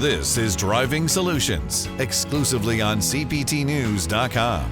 This is Driving Solutions, exclusively on CPTnews.com.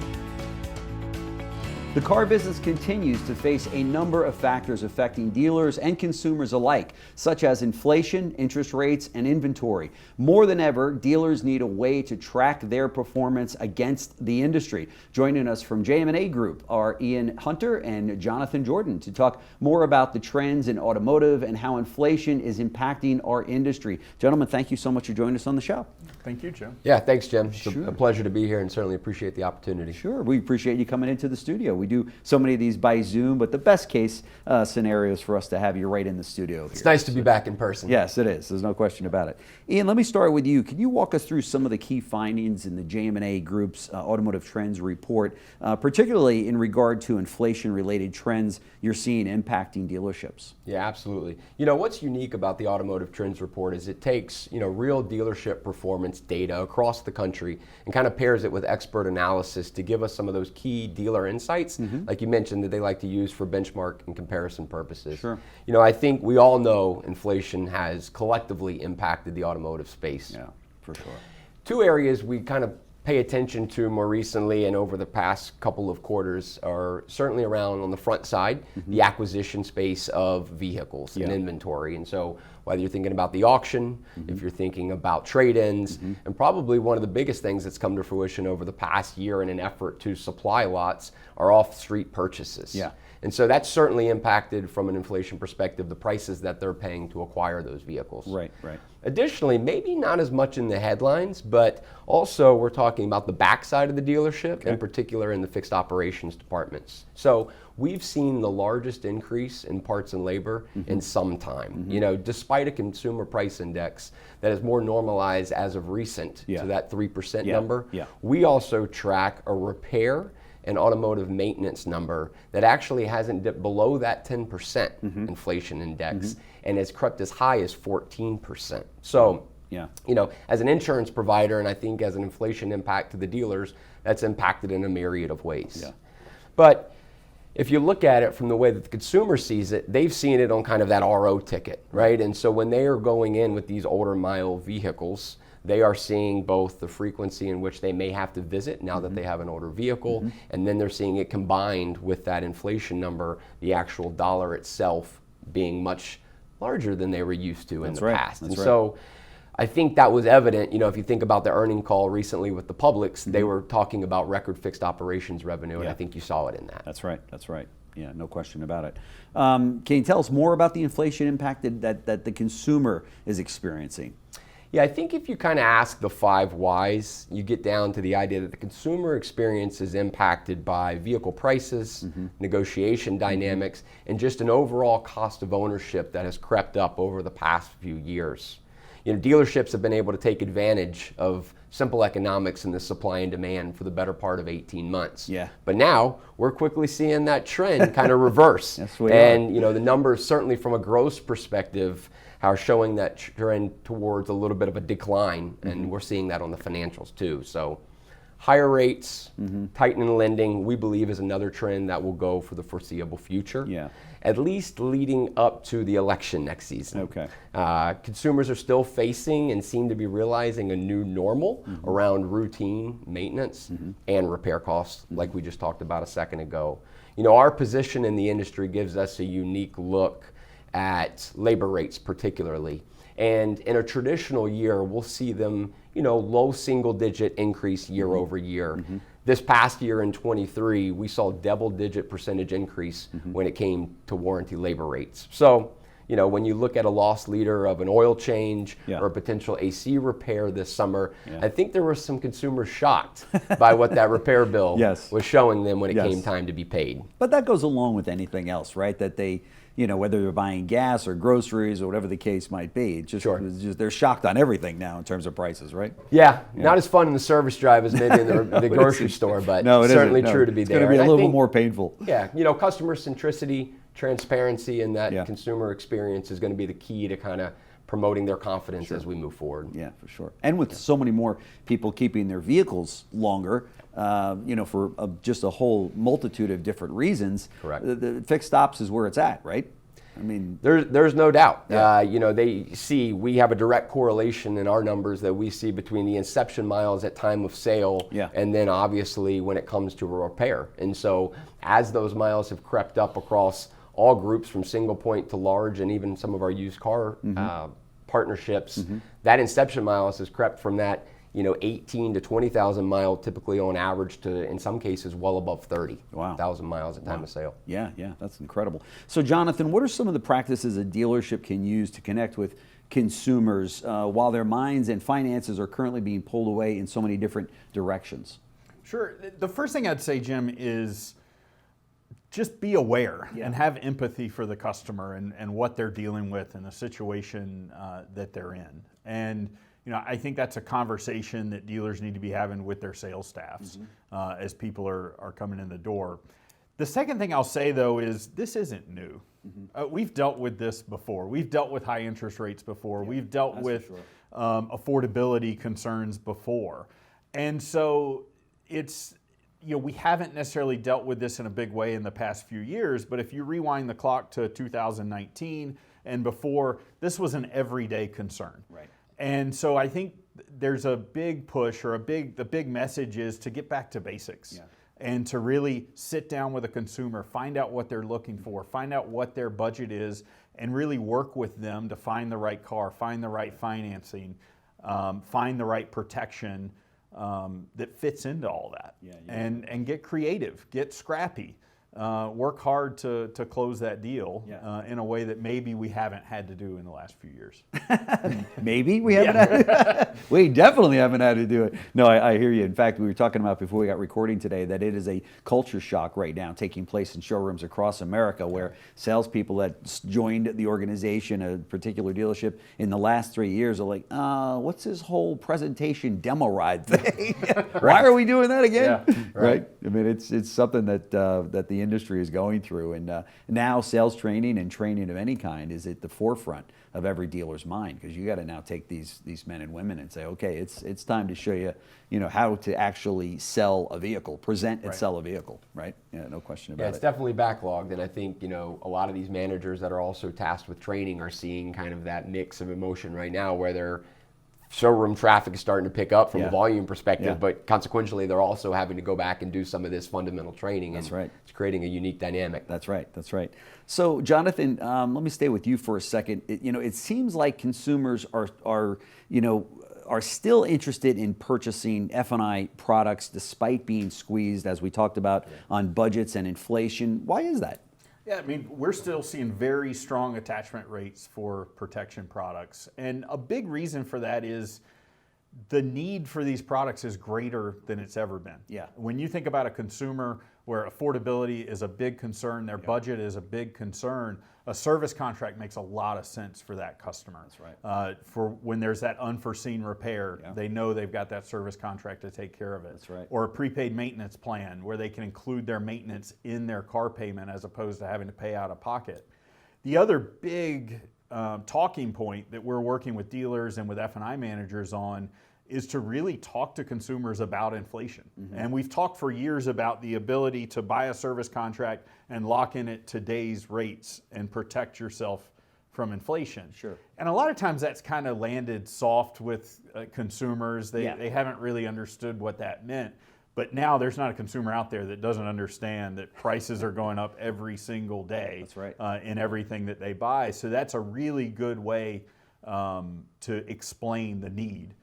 The car business continues to face a number of factors affecting dealers and consumers alike, such as inflation, interest rates, and inventory. More than ever, dealers need a way to track their performance against the industry. Joining us from JM&A Group are Ian Hunter and Jonathan Jordan to talk more about the trends in automotive and how inflation is impacting our industry. Gentlemen, thank you so much for joining us on the show. Thank you, Jim. Yeah, thanks, Jim. It's a pleasure to be here and certainly appreciate the opportunity. Sure, we appreciate you coming into the studio. We do so many of these by Zoom, but the best case scenario is for us to have you right in the studio here. It's nice to be back in person. Yes, it is. There's no question about it. Ian, let me start with you. Can you walk us through some of the key findings in the JM&A Group's Automotive Trends Report, particularly in regard to inflation-related trends you're seeing impacting dealerships? Yeah, absolutely. You know, what's unique about the Automotive Trends Report is it takes, real dealership performance data across the country and kind of pairs it with expert analysis to give us some of those key dealer insights, like you mentioned, that they like to use for benchmark and comparison purposes. Sure. I think we all know inflation has collectively impacted the automotive space. Yeah, for sure. Two areas we kind of pay attention to more recently and over the past couple of quarters are certainly around on the front side, the acquisition space of vehicles and inventory. And so whether you're thinking about the auction, if you're thinking about trade-ins, and probably one of the biggest things that's come to fruition over the past year in an effort to supply lots are off-street purchases. Yeah. And so that's certainly impacted from an inflation perspective the prices that they're paying to acquire those vehicles. Right, right. Additionally, maybe not as much in the headlines, but also we're talking about the backside of the dealership, in particular in the fixed operations departments. So we've seen the largest increase in parts and labor in some time. Despite a consumer price index that is more normalized as of recent to that 3% number, we also track a repair and automotive maintenance number that actually hasn't dipped below that 10% inflation index and has crept as high as 14%. So, as an insurance provider, and I think as an inflation impact to the dealers, that's impacted in a myriad of ways. Yeah. But if you look at it from the way that the consumer sees it, they've seen it on kind of that RO ticket, right? And so when they are going in with these older mile vehicles, they are seeing both the frequency in which they may have to visit now that they have an older vehicle, and then they're seeing it combined with that inflation number, the actual dollar itself being much larger than they were used to in the past. And so I think that was evident, if you think about the earning call recently with the Publix, they were talking about record fixed operations revenue, and I think you saw it in that. That's right, that's right. Yeah, no question about it. Can you tell us more about the inflation impact that the consumer is experiencing? Yeah, I think if you kind of ask the 5 whys, you get down to the idea that the consumer experience is impacted by vehicle prices, negotiation dynamics, and just an overall cost of ownership that has crept up over the past few years. Dealerships have been able to take advantage of simple economics in the supply and demand for the better part of 18 months. Yeah. But now we're quickly seeing that trend kind of reverse. Yes, we and the numbers certainly from a gross perspective are showing that trend towards a little bit of a decline, and we're seeing that on the financials too. So higher rates, tightening lending, we believe is another trend that will go for the foreseeable future, at least leading up to the election next season. Okay. Consumers are still facing and seem to be realizing a new normal around routine maintenance and repair costs, like we just talked about a second ago. Our position in the industry gives us a unique look at labor rates particularly. And in a traditional year, we'll see them, low single-digit increase year over year. This past year in 23, we saw double-digit percentage increase when it came to warranty labor rates. So, when you look at a loss leader of an oil change or a potential AC repair this summer, I think there were some consumers shocked by what that repair bill was showing them when it came time to be paid. But that goes along with anything else, right? That they, whether they're buying gas or groceries or whatever the case might be, it's just they're shocked on everything now in terms of prices, right? Yeah, not as fun in the service drive as maybe in the grocery store, but certainly true to be there. It's going to be a little more painful. Yeah, customer centricity, transparency, and that consumer experience is going to be the key to kind of promoting their confidence as we move forward. Yeah, for sure. And with so many more people keeping their vehicles longer, for just a whole multitude of different reasons. Correct. The fixed ops is where it's at, right? I mean, there's no doubt. Yeah. We have a direct correlation in our numbers that we see between the inception miles at time of sale, Yeah. and then obviously when it comes to a repair. And so as those miles have crept up across all groups from single point to large, and even some of our used car partnerships, that inception miles has crept from that 18 to 20,000 mile, typically on average, to in some cases well above 30,000 miles at time of sale. Yeah, that's incredible. So Jonathan, what are some of the practices a dealership can use to connect with consumers while their minds and finances are currently being pulled away in so many different directions? Sure. The first thing I'd say, Jim, is just be aware and have empathy for the customer and what they're dealing with and the situation that they're in. And I think that's a conversation that dealers need to be having with their sales staffs as people are coming in the door. The second thing I'll say, though, is this isn't new. We've dealt with this before. We've dealt with high interest rates before. We've dealt with affordability concerns before. And so it's, we haven't necessarily dealt with this in a big way in the past few years, but if you rewind the clock to 2019 and before, this was an everyday concern. Right. And so I think there's a big push, or the big message is to get back to basics and to really sit down with a consumer, find out what they're looking for, find out what their budget is, and really work with them to find the right car, find the right financing, find the right protection that fits into all that. And get creative, get scrappy. Work hard to close that deal in a way that maybe we haven't had to do in the last few years. Maybe we haven't had to, we definitely haven't had to do it. No, I hear you. In fact, we were talking about before we got recording today that it is a culture shock right now taking place in showrooms across America, where salespeople that joined the organization, a particular dealership, in the last 3 years are like, what's this whole presentation demo ride thing? Why are we doing that again? Yeah, right. I mean, it's something that the industry is going through, and now sales training and training of any kind is at the forefront of every dealer's mind, because you got to now take these men and women and say, okay, it's time to show you, how to actually sell a vehicle, present and sell a vehicle, right? Yeah, no question about it. Yeah, it's definitely backlogged, and I think a lot of these managers that are also tasked with training are seeing kind of that mix of emotion right now, where they're showroom traffic is starting to pick up from a volume perspective, but consequentially they're also having to go back and do some of this fundamental training. That's right. It's creating a unique dynamic. That's right. So Jonathan, let me stay with you for a second. It seems like consumers are still interested in purchasing F&I products despite being squeezed, as we talked about, on budgets and inflation. Why is that? Yeah, I mean, we're still seeing very strong attachment rates for protection products. And a big reason for that is the need for these products is greater than it's ever been. Yeah. When you think about a consumer where affordability is a big concern, their budget is a big concern, a service contract makes a lot of sense for that customer. That's right. For when there's that unforeseen repair, they know they've got that service contract to take care of it. That's right. Or a prepaid maintenance plan where they can include their maintenance in their car payment as opposed to having to pay out of pocket. The other big talking point that we're working with dealers and with F&I managers on is to really talk to consumers about inflation. And we've talked for years about the ability to buy a service contract and lock in at today's rates and protect yourself from inflation. Sure. And a lot of times that's kind of landed soft with consumers. They haven't really understood what that meant. But now there's not a consumer out there that doesn't understand that prices are going up every single day. That's right. In everything that they buy. So that's a really good way to explain the need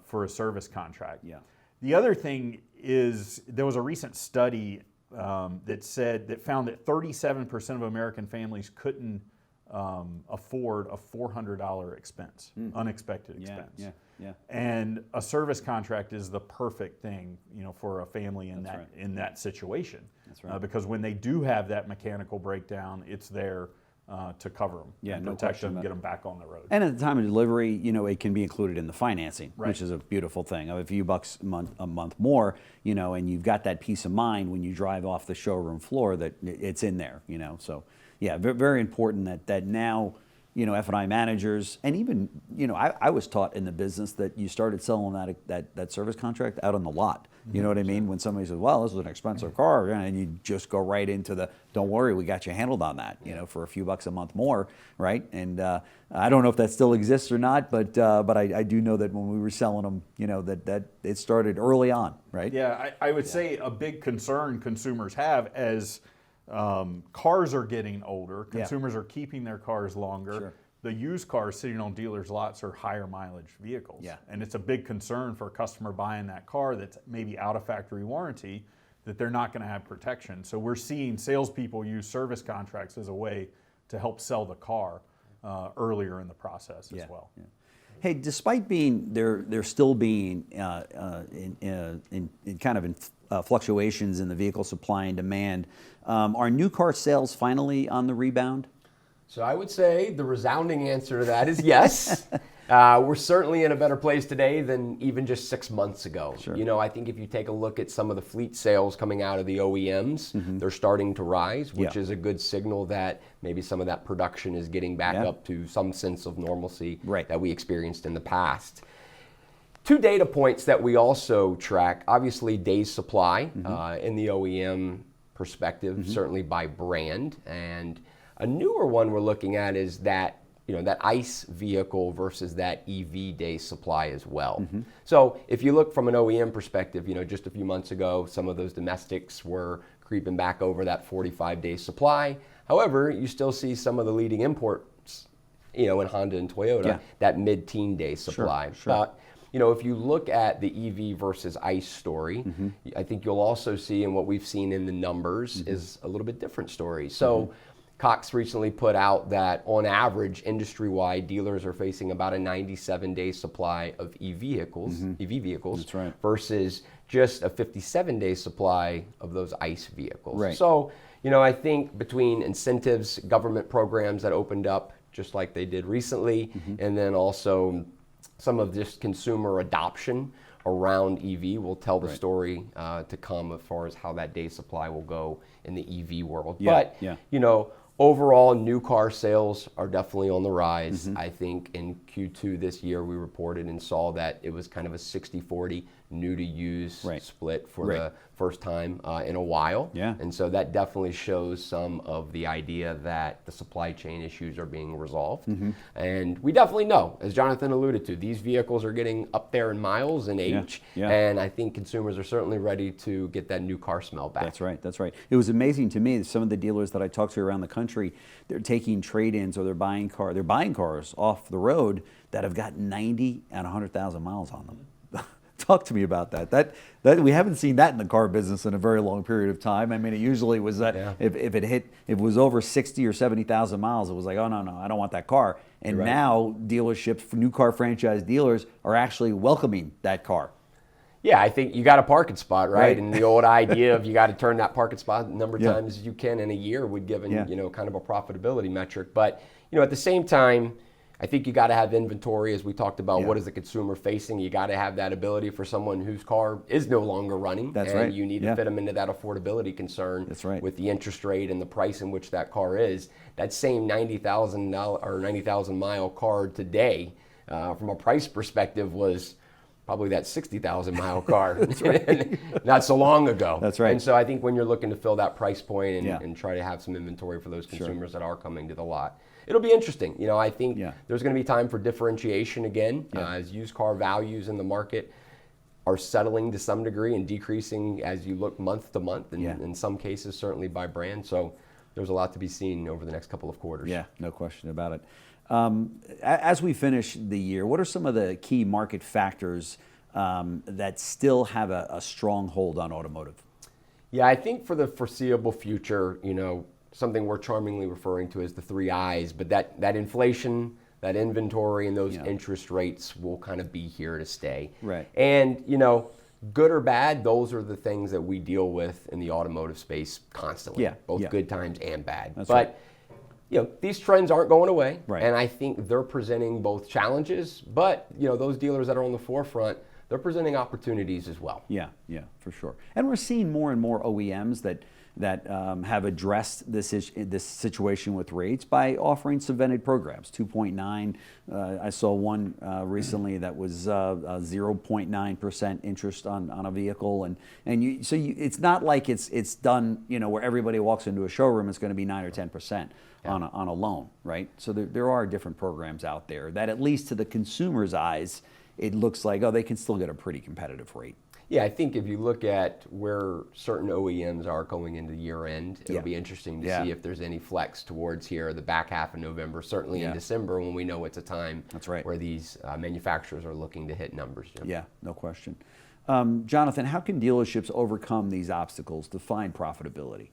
for a service contract. Yeah. The other thing is there was a recent study that found that 37% of American families couldn't afford a $400 expense, unexpected expense. Yeah. And a service contract is the perfect thing, for a family in that situation. That's right. Because when they do have that mechanical breakdown, it's there to cover them, and protect them, get them back on the road. And at the time of delivery, it can be included in the financing, which is a beautiful thing. A few bucks a month more, and you've got that peace of mind when you drive off the showroom floor that it's in there, So, yeah, very important that now, F&I managers, and even, I was taught in the business that you started selling that service contract out on the lot. You know what I mean? When somebody says, well, this is an expensive car, and you just go right into the, don't worry, we got you handled on that, for a few bucks a month more, right? And I don't know if that still exists or not, but I do know that when we were selling them, that it started early on, right? Yeah, I would say a big concern consumers have as cars are getting older, consumers are keeping their cars longer. Sure. The used cars sitting on dealers' lots are higher mileage vehicles. Yeah. And it's a big concern for a customer buying that car that's maybe out of factory warranty that they're not going to have protection. So we're seeing salespeople use service contracts as a way to help sell the car earlier in the process as well. Yeah. Hey, despite being there still being in kind of fluctuations in the vehicle supply and demand, are new car sales finally on the rebound? So I would say the resounding answer to that is yes. We're certainly in a better place today than even just 6 months ago. Sure. I think if you take a look at some of the fleet sales coming out of the OEMs, they're starting to rise, which is a good signal that maybe some of that production is getting back up to some sense of normalcy that we experienced in the past. 2 data points that we also track, obviously days supply in the OEM perspective, certainly by brand, and a newer one we're looking at is that that ICE vehicle versus that EV day supply as well. So if you look from an OEM perspective, just a few months ago, some of those domestics were creeping back over that 45-day supply. However, you still see some of the leading imports, in Honda and Toyota, that mid-teen day supply. But if you look at the EV versus ICE story, I think you'll also see, and what we've seen in the numbers is a little bit different story. So Cox recently put out that on average, industry-wide, dealers are facing about a 97-day supply of EV vehicles, That's right. versus just a 57-day supply of those ICE vehicles. Right. So, I think between incentives, government programs that opened up just like they did recently, and then also some of this consumer adoption around EV will tell the story to come as far as how that day supply will go in the EV world. But, overall, new car sales are definitely on the rise. I think in Q2 this year, we reported and saw that it was kind of a 60-40 new to used split for the first time in a while. And so that definitely shows some of the idea that the supply chain issues are being resolved. And we definitely know, as Jonathan alluded to, these vehicles are getting up there in miles and age. And I think consumers are certainly ready to get that new car smell back. That's right. That's right. It was amazing to me that some of the dealers that I talked to around the country, they're taking trade-ins or they're buying cars off the road that have got 90 and 100,000 miles on them. Talk to me about that. That we haven't seen that in the car business in a very long period of time. I mean, it usually was that if it was over 60 or 70,000 miles, it was like, oh no, I don't want that car. And now dealerships, new car franchise dealers, are actually welcoming that car. Yeah, I think you got a parking spot, right? And the old idea of you got to turn that parking spot the number of times as you can in a year would give kind of a profitability metric. But at the same time, I think you got to have inventory, as we talked about. What is the consumer facing? You got to have that ability for someone whose car is no longer running. And you need to fit them into that affordability concern. With the interest rate and the price in which that car is. That same $90,000 or 90,000 mile car today, from a price perspective, was probably that 60,000 mile car not so long ago. That's right. And so I think when you're looking to fill that price point and try to have some inventory for those consumers that are coming to the lot, it'll be interesting. I think there's going to be time for differentiation again as used car values in the market are settling to some degree and decreasing as you look month to month, and in some cases certainly by brand. So there's a lot to be seen over the next couple of quarters. Yeah, no question about it. As we finish the year, what are some of the key market factors that still have a strong hold on automotive? Yeah, I think for the foreseeable future, something we're charmingly referring to as the 3 I's, but that inflation, that inventory, and those interest rates will kind of be here to stay. Right. And, good or bad, those are the things that we deal with in the automotive space constantly, both good times and bad. That's but right. These trends aren't going away, Right. and I think they're presenting both challenges, but those dealers that are on the forefront, they're presenting opportunities as well. Yeah, for sure. And we're seeing more and more OEMs that that have addressed this situation with rates by offering subvented programs. 2.9. I saw one recently that was 0.9% interest on a vehicle, it's not like it's done, where everybody walks into a showroom, it's going to be 9 or 10% on a loan, right? So there are different programs out there that, at least to the consumer's eyes, it looks like, they can still get a pretty competitive rate. Yeah, I think if you look at where certain OEMs are going into year end, it'll be interesting to see if there's any flex towards here the back half of November, certainly in December, when we know it's a time where these manufacturers are looking to hit numbers. Jim. Yeah, no question. Jonathan, how can dealerships overcome these obstacles to find profitability?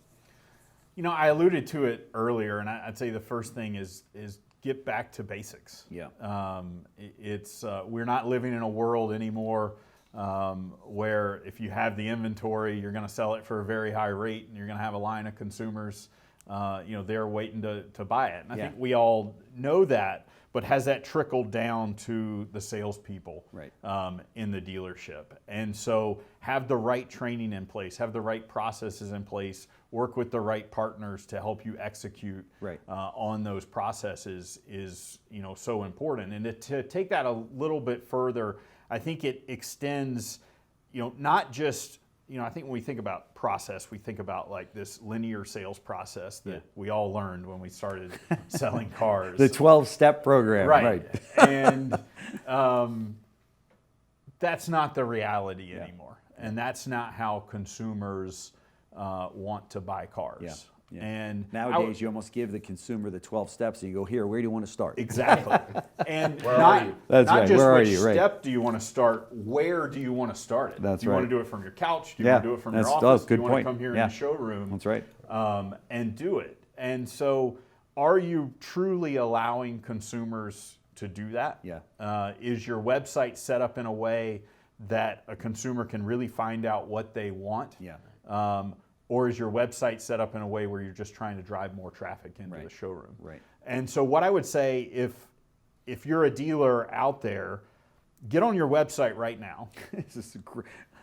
I alluded to it earlier, and I'd say the first thing is get back to basics. Yeah. We're not living in a world anymore where if you have the inventory, you're going to sell it for a very high rate, and you're going to have a line of consumers, they're waiting to buy it. And I think we all know that, but has that trickled down to the salespeople in the dealership? And so have the right training in place, have the right processes in place, work with the right partners to help you execute on those processes is so important. And to take that a little bit further, I think it extends, not just, I think when we think about process, we think about like this linear sales process that we all learned when we started selling cars. The 12-step program. Right. And that's not the reality anymore. And that's not how consumers want to buy cars. Yeah. And nowadays, you almost give the consumer the 12 steps, and you go, here, where do you want to start? Exactly. And That's not right. just Where are which you? step do you want to start, where do you want to start it? That's do you want to do it from your couch? Do you want to do it from your office? Do you want to come here in the showroom? That's right. And do it. And so are you truly allowing consumers to do that? Yeah. Is your website set up in a way that a consumer can really find out what they want? Yeah. Or is your website set up in a way where you're just trying to drive more traffic into the showroom? Right. And so what I would say, if you're a dealer out there, get on your website right now.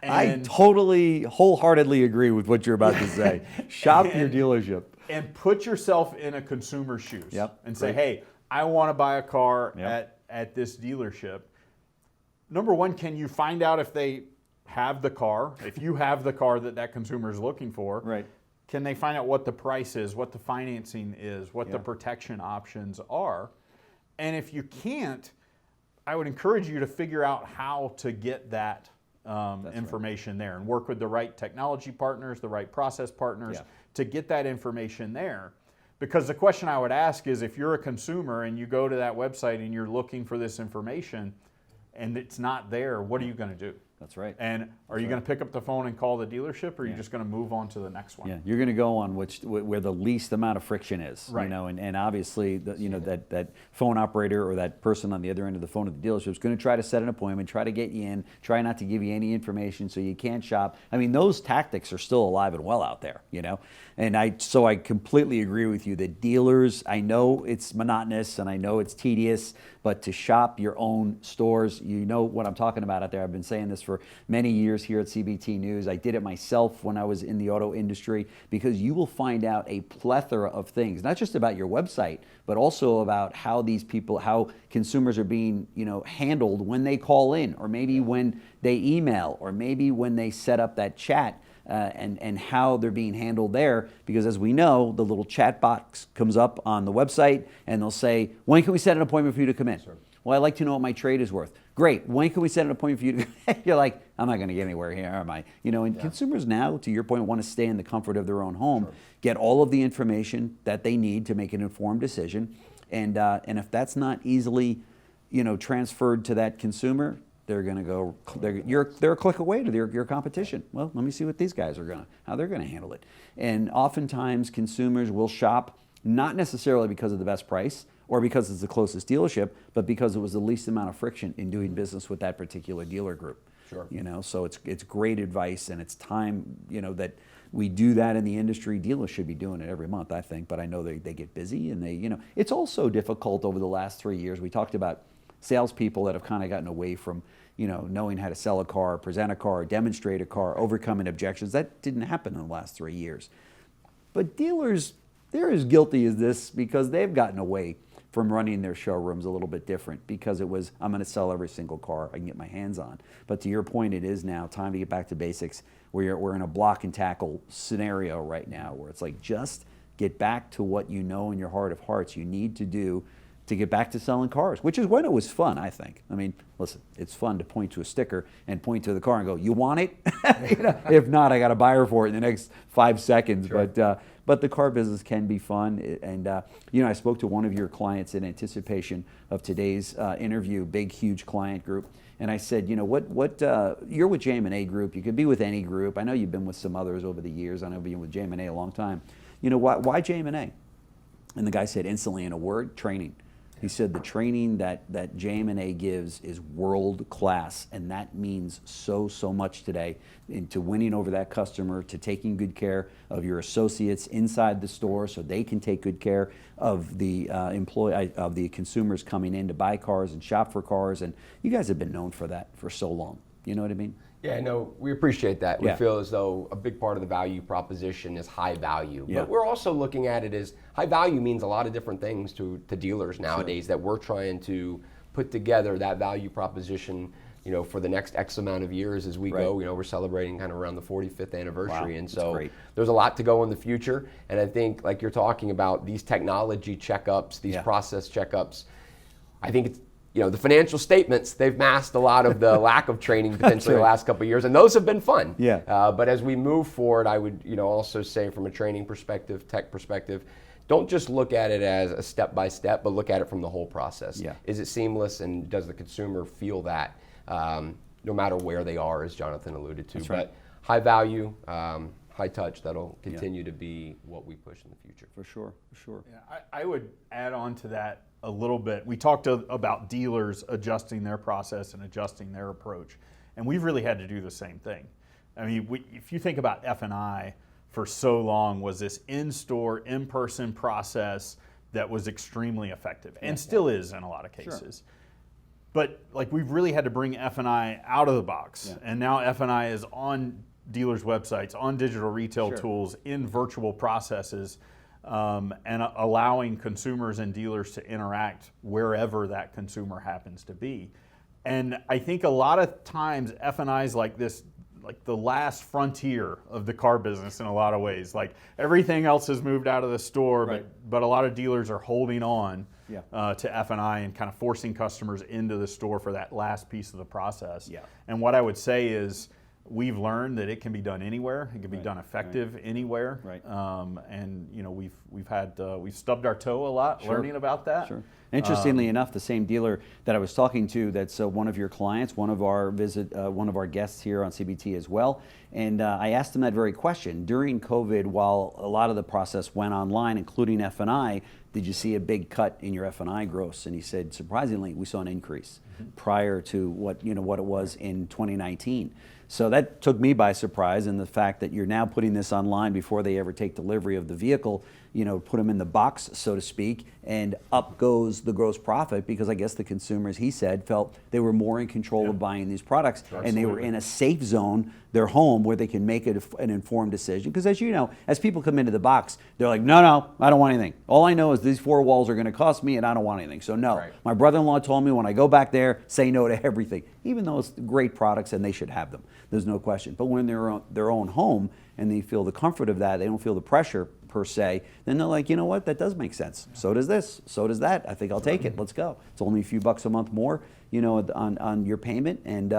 I totally, wholeheartedly agree with what you're about to say. Shop your dealership. And put yourself in a consumer's shoes. And say, Great. hey, I want to buy a car at this dealership. Number one, can you find out if they have the car, if you have the car that consumer is looking for? Right. Can they find out what the price is, what the financing is, what the protection options are? And if you can't, I would encourage you to figure out how to get that information there, and work with the right technology partners, the right process partners to get that information there. Because the question I would ask is, if you're a consumer and you go to that website and you're looking for this information and it's not there, what are you going to do? That's right. And are you going to pick up the phone and call the dealership, or are you just going to move on to the next one? Yeah, you're going to go on where the least amount of friction is. Right. And obviously, that phone operator or that person on the other end of the phone at the dealership is going to try to set an appointment, try to get you in, try not to give you any information so you can't shop. I mean, those tactics are still alive and well out there, And I completely agree with you that dealers, I know it's monotonous and I know it's tedious, but to shop your own stores, you know what I'm talking about out there. I've been saying this for many years here at CBT News. I did it myself when I was in the auto industry, because you will find out a plethora of things, not just about your website, but also about how how consumers are being, handled when they call in, or maybe when they email, or maybe when they set up that chat. And how they're being handled there, because as we know, the little chat box comes up on the website and they'll say, when can we set an appointment for you to come in? Sure. Well, I'd like to know what my trade is worth. Great, when can we set an appointment for you to come in? You're like, I'm not going to get anywhere here, am I? And consumers now, to your point, want to stay in the comfort of their own home, get all of the information that they need to make an informed decision. And if that's not easily, transferred to that consumer, they're going to go. They're a click away to your competition. Well, let me see what these guys are how they're going to handle it. And oftentimes, consumers will shop not necessarily because of the best price or because it's the closest dealership, but because it was the least amount of friction in doing business with that particular dealer group. Sure. So it's great advice, and it's time that we do that in the industry. Dealers should be doing it every month, I think. But I know they get busy, and it's also difficult over the last 3 years. We talked about salespeople that have kind of gotten away from knowing how to sell a car, present a car, demonstrate a car, overcoming objections. That didn't happen in the last 3 years. But dealers, they're as guilty as this because they've gotten away from running their showrooms a little bit different because it was, I'm going to sell every single car I can get my hands on. But to your point, it is now time to get back to basics. We're in a block and tackle scenario right now where it's like, just get back to what you know in your heart of hearts you need to do to get back to selling cars, which is when it was fun, I think. I mean, listen, it's fun to point to a sticker and point to the car and go, you want it? If not, I got a buyer for it in the next 5 seconds. Sure. But the car business can be fun. And I spoke to one of your clients in anticipation of today's interview, big, huge client group. And I said, you're with JM&A Group. You could be with any group. I know you've been with some others over the years. I know you've been with JM&A a long time. Why JM&A? And the guy said instantly in a word, training. He said the training that JM&A gives is world class, and that means so much today into winning over that customer, to taking good care of your associates inside the store so they can take good care of the of the consumers coming in to buy cars and shop for cars. And you guys have been known for that for so long. You know what I mean? Yeah, no, we appreciate that. Yeah. We feel as though a big part of the value proposition is high value. Yeah. But we're also looking at it as high value means a lot of different things to dealers nowadays, that we're trying to put together that value proposition, for the next X amount of years as we go. We're celebrating kind of around the 45th anniversary. Wow, and so great. There's a lot to go in the future. And I think, like you're talking about, these technology checkups, these process checkups, I think it's, the financial statements, they've masked a lot of the lack of training potentially the last couple of years, and those have been fun. Yeah. But as we move forward, I would also say from a training perspective, tech perspective, don't just look at it as a step-by-step, but look at it from the whole process. Yeah. Is it seamless, and does the consumer feel that no matter where they are, as Jonathan alluded to? That's right. But high value, high touch, that'll continue to be what we push in the future. For sure. Yeah, I would add on to that a little bit. We talked about dealers adjusting their process and adjusting their approach, and we've really had to do the same thing. I mean, if you think about F&I, for so long was this in-store, in-person process that was extremely effective, and still is in a lot of cases. Sure. But we've really had to bring F&I out of the box, and now F&I is on dealers' websites, on digital retail tools, in virtual processes. And allowing consumers and dealers to interact wherever that consumer happens to be. And I think a lot of times F&I is like this, like the last frontier of the car business in a lot of ways. Like everything else has moved out of the store, but a lot of dealers are holding on to F&I and kind of forcing customers into the store for that last piece of the process. Yeah. And what I would say is, we've learned that it can be done anywhere. It can be done effective anywhere. Right. And we've stubbed our toe a lot learning about that. Sure. Interestingly enough, the same dealer that I was talking to, that's one of your clients, one of our guests here on CBT as well. And I asked him that very question. During COVID, while a lot of the process went online, including F&I, did you see a big cut in your F&I gross? And he said, surprisingly, we saw an increase prior to what it was in 2019. So that took me by surprise, and the fact that you're now putting this online before they ever take delivery of the vehicle, put them in the box, so to speak, and up goes the gross profit, because I guess the consumers, he said, felt they were more in control of buying these products. Absolutely. And they were in a safe zone, their home, where they can make an informed decision. Because as you know, as people come into the box, they're like, no, I don't want anything. All I know is these 4 walls are going to cost me, and I don't want anything. So no, my brother-in-law told me when I go back there, say no to everything, even though it's great products and they should have them. There's no question. But when they're their own home and they feel the comfort of that, they don't feel the pressure per se, then they're like, you know what, that does make sense. So does this, so does that. I think I'll take it. Let's go. It's only a few bucks a month more, on your payment, and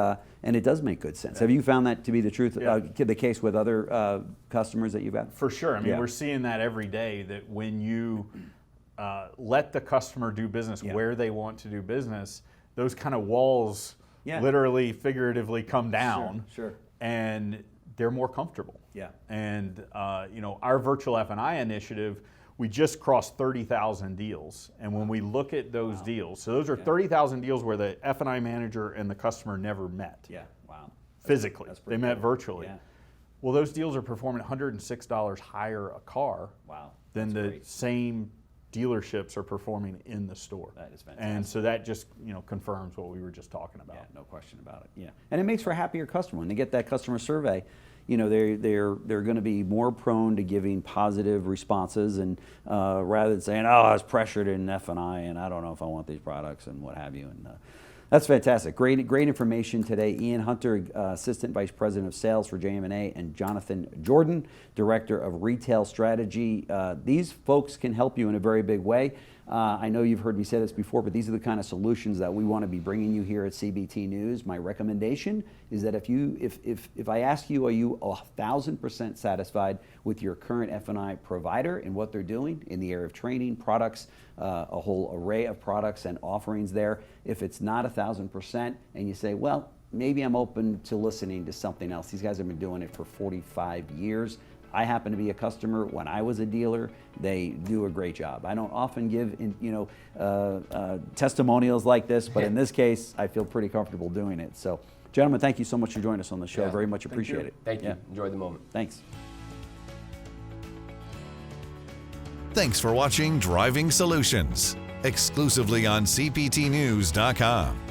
it does make good sense. Have you found that to be the truth, the case with other customers that you've had? For sure. I mean, we're seeing that every day, that when you let the customer do business where they want to do business, those kind of walls literally, figuratively come down. Sure. And they're more comfortable. Yeah. And our virtual F&I initiative, we just crossed 30,000 deals. And when we look at those deals, so those are 30,000 deals where the F&I manager and the customer never met. Yeah. Wow. Physically. They met virtually. Yeah. Well, those deals are performing $106 higher a car than the same dealerships are performing in the store. That is fantastic. And so that just confirms what we were just talking about. Yeah, no question about it. Yeah, and it makes for a happier customer when they get that customer survey. they're going to be more prone to giving positive responses, and rather than saying, "Oh, I was pressured in F&I, and I don't know if I want these products," and what have you. And that's fantastic. Great information today. Ian Hunter, Assistant Vice President of Sales for JM&A, and Jonathan Jordan, Director of Retail Strategy. These folks can help you in a very big way. I know you've heard me say this before, but these are the kind of solutions that we want to be bringing you here at CBT News. My recommendation is that if I ask you, are you 1,000% satisfied with your current F&I provider and what they're doing in the area of training, products, a whole array of products and offerings there? If it's not 1,000% and you say, well, maybe I'm open to listening to something else. These guys have been doing it for 45 years. I happen to be a customer when I was a dealer. They do a great job. I don't often give testimonials like this, but in this case, I feel pretty comfortable doing it. So, gentlemen, thank you so much for joining us on the show. Very much appreciate it. Thank you. Enjoy the moment. Thanks. Thanks for watching Driving Solutions, exclusively on CPTnews.com.